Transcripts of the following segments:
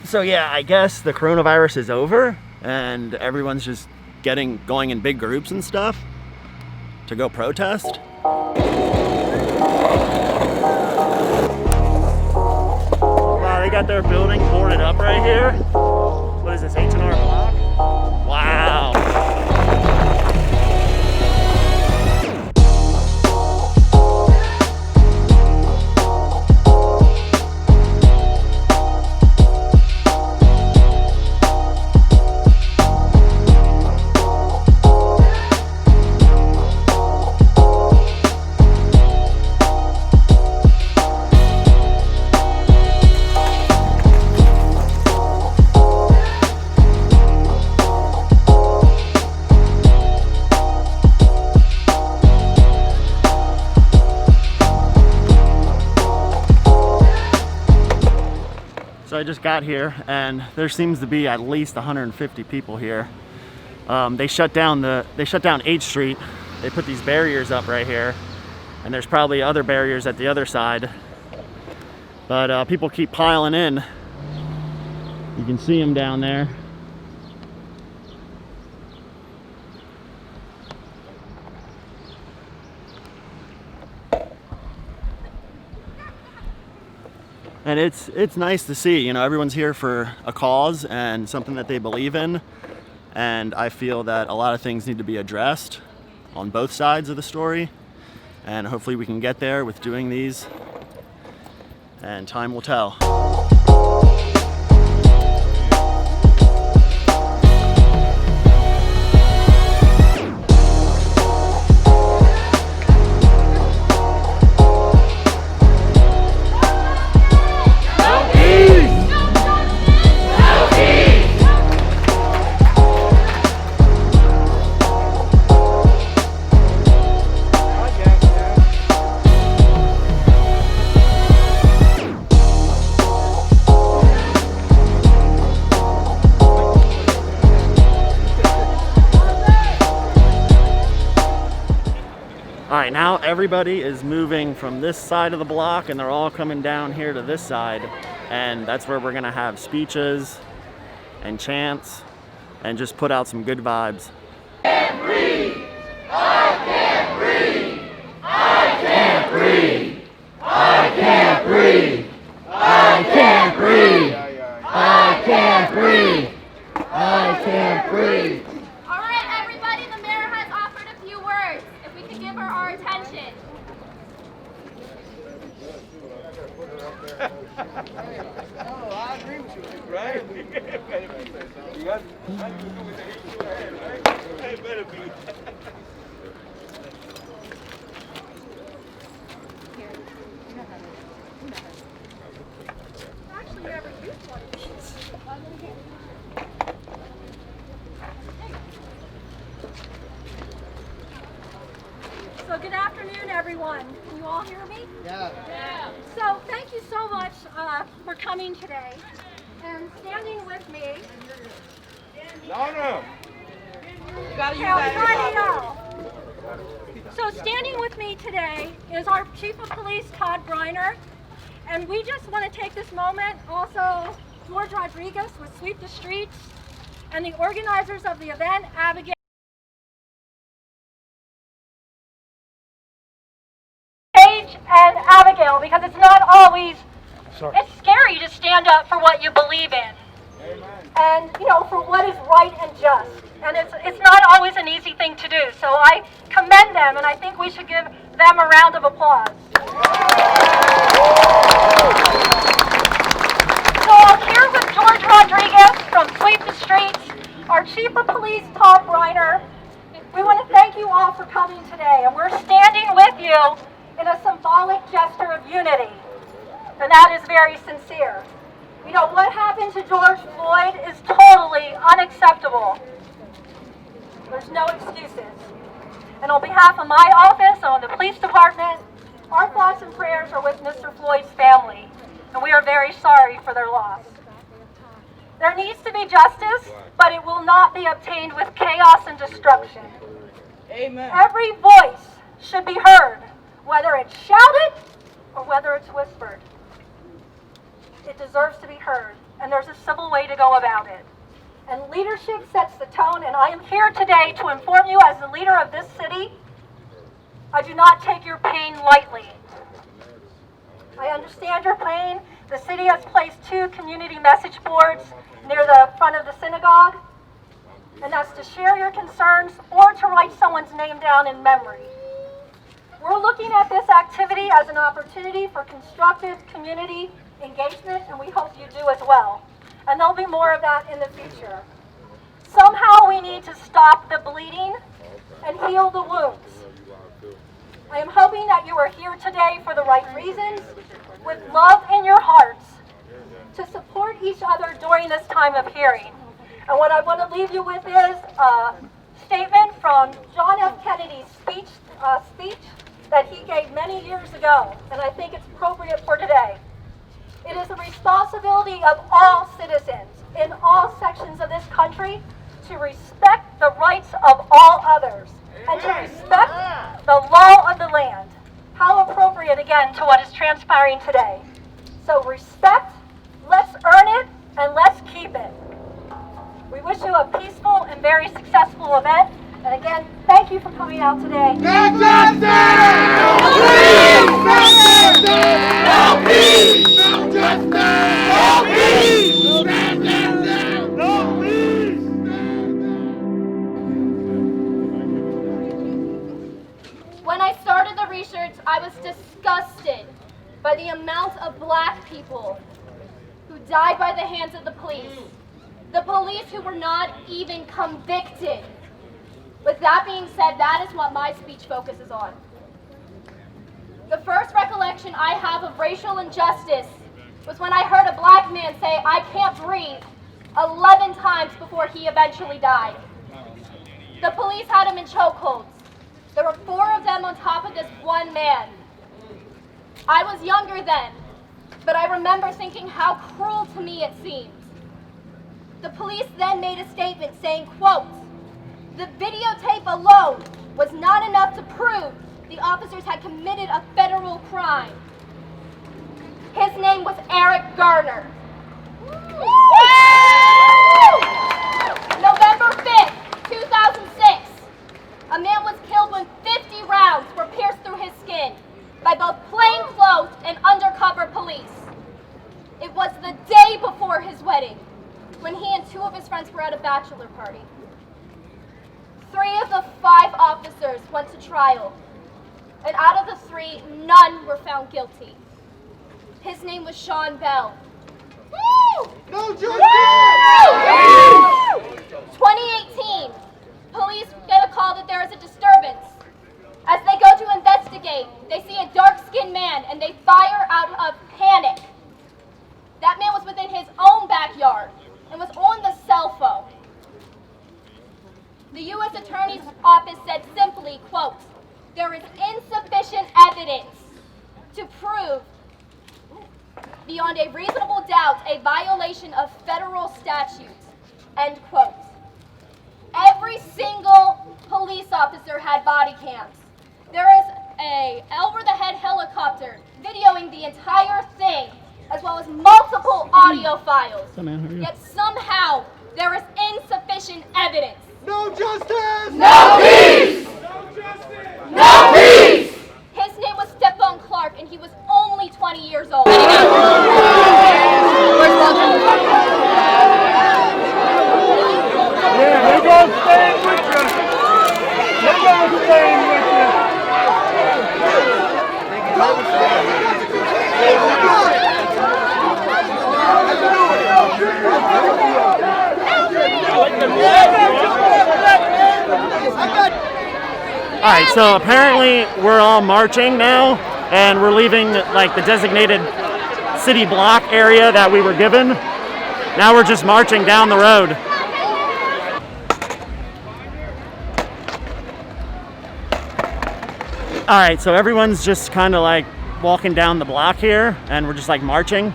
So yeah, I guess the coronavirus is over and everyone's just going in big groups and stuff to go protest. Wow, they got their building boarded up right here. What is this, H&R Block? Wow. So I just got here and there seems to be at least 150 people here. They shut down 8th Street. They put these barriers up right here, and there's probably other barriers at the other side. But people keep piling in. You can see them down there. And it's nice to see, you know, everyone's here for a cause and something that they believe in. And I feel that a lot of things need to be addressed on both sides of the story. And hopefully we can get there with doing these. And time will tell. Alright, now everybody is moving from this side of the block and they're all coming down here to this side, and that's where we're gonna have speeches and chants and just put out some good vibes. I can't breathe! I can't breathe! I can't breathe! I can't breathe! I can't breathe! I can't breathe! I can't breathe! Our attention. Oh, I agree with you, right? You got nothing to do with the issue at hand, right? It better be. Actually, you never used one of these. So good afternoon, everyone. Can you all hear me? Yeah. So thank you so much for coming today and standing with me. No. You gotta use that. So standing with me today is our Chief of Police, Todd Briner, and we just want to take this moment. Also, George Rodriguez with Sweep the Streets, and the organizers of the event, Abigail. And Abigail, because it's not always, it's scary to stand up for what you believe in. Amen. And, you know, for what is right and just. And it's not always an easy thing to do. So I commend them, and I think we should give them a round of applause. So I'm here with George Rodriguez from Sweep the Streets, our Chief of Police, Todd Briner. We want to thank you all for coming today, and we're standing with you in a symbolic gesture of unity, and that is very sincere. You know, what happened to George Floyd is totally unacceptable. There's no excuses. And on behalf of my office and the police department, our thoughts and prayers are with Mr. Floyd's family, and we are very sorry for their loss. There needs to be justice, but it will not be obtained with chaos and destruction. Amen. Every voice should be heard, whether it's shouted or whether it's whispered. It deserves to be heard. and there's a civil way to go about it. And leadership sets the tone, and I am here today to inform you as the leader of this city, I do not take your pain lightly. I understand your pain. The city has placed 2 community message boards near the front of the synagogue, and that's to share your concerns or to write someone's name down in memory. We're looking at this activity as an opportunity for constructive community engagement, and we hope you do as well. And there'll be more of that in the future. Somehow we need to stop the bleeding and heal the wounds. I am hoping that you are here today for the right reasons, with love in your hearts, to support each other during this time of hearing. And what I want to leave you with is a statement from John F. Kennedy's speech that he gave many years ago, and I think it's appropriate for today. It is the responsibility of all citizens in all sections of this country to respect the rights of all others and to respect the law of the land. How appropriate, again, to what is transpiring today. So respect, let's earn it, and let's keep it. We wish you a peaceful and very successful event. And again, thank you for coming out today. No justice! No peace! No justice! No peace! No peace! When I started the research, I was disgusted by the amount of black people who died by the hands of the police. The police who were not even convicted. With that being said, that is what my speech focuses on. The first recollection I have of racial injustice was when I heard a black man say, "I can't breathe," 11 times before he eventually died. The police had him in chokeholds. There were 4 of them on top of this one man. I was younger then, but I remember thinking how cruel to me it seemed. The police then made a statement saying, quote, "The videotape alone was not enough to prove the officers had committed a federal crime." His name was Eric Garner. November 5th, 2006, a man was killed when 50 rounds were pierced through his skin by both plainclothes and undercover police. It was the day before his wedding, when he and 2 of his friends were at a bachelor party. 3 of the 5 officers went to trial, and out of the 3, none were found guilty. His name was Sean Bell. No justice! 2018, police get a call that there is a disturbance. As they go to investigate, they see a dark-skinned man and they fire out of panic. That man was within his own backyard and was on the cell phone. The U.S. Attorney's Office said simply, quote, "There is insufficient evidence to prove beyond a reasonable doubt a violation of federal statutes," end quote. Every single police officer had body cams. There is a over-the-head helicopter videoing the entire thing, as well as multiple audio files. Yet somehow there is insufficient evidence. No justice! No peace! No justice! No peace! His name was Stephon Clark, and he was only 20 years old. Yeah, they're going to stay with you. They're going to stay with you. All right, so apparently we're all marching now, and we're leaving like the designated city block area that we were given. Now we're just marching down the road. All right, so everyone's just kind of like walking down the block here, and we're just like marching.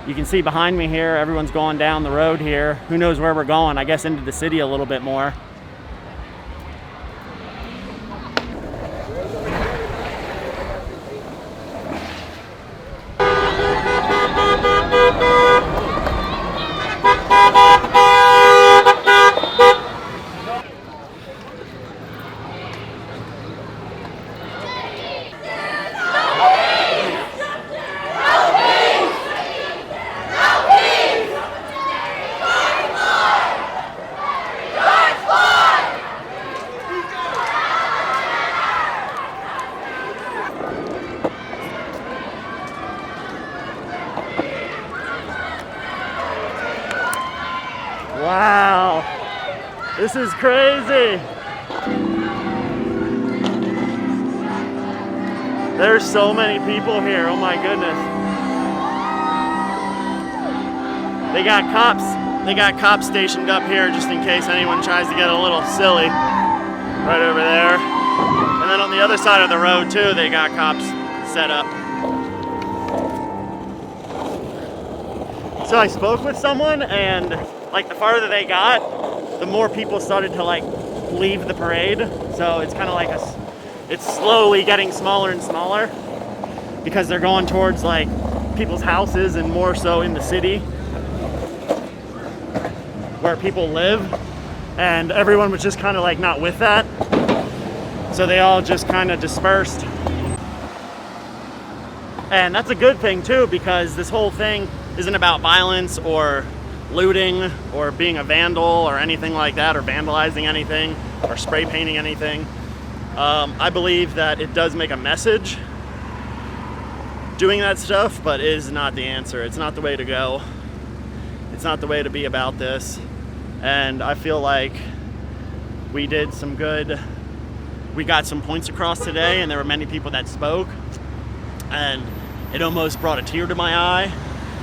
You can see behind me here, everyone's going down the road here. Who knows where we're going? I guess into the city a little bit more. This is crazy. There's so many people here, oh my goodness. They got cops stationed up here just in case anyone tries to get a little silly. Right over there. And then on the other side of the road too, they got cops set up. So I spoke with someone, and like the farther they got, the more people started to like leave the parade. So it's kind of like it's slowly getting smaller and smaller because they're going towards like people's houses and more so in the city where people live, and everyone was just kind of like not with that. So they all just kind of dispersed. And that's a good thing too, because this whole thing isn't about violence or looting or being a vandal or anything like that, or vandalizing anything or spray painting anything. I believe that it does make a message doing that stuff, but is not the answer. It's not the way to go. It's not the way to be about this. And I feel like we did some good. We got some points across today, and there were many people that spoke, and it almost brought a tear to my eye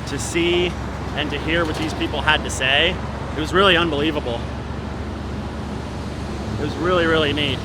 to see and to hear what these people had to say. It was really unbelievable. It was really, really neat.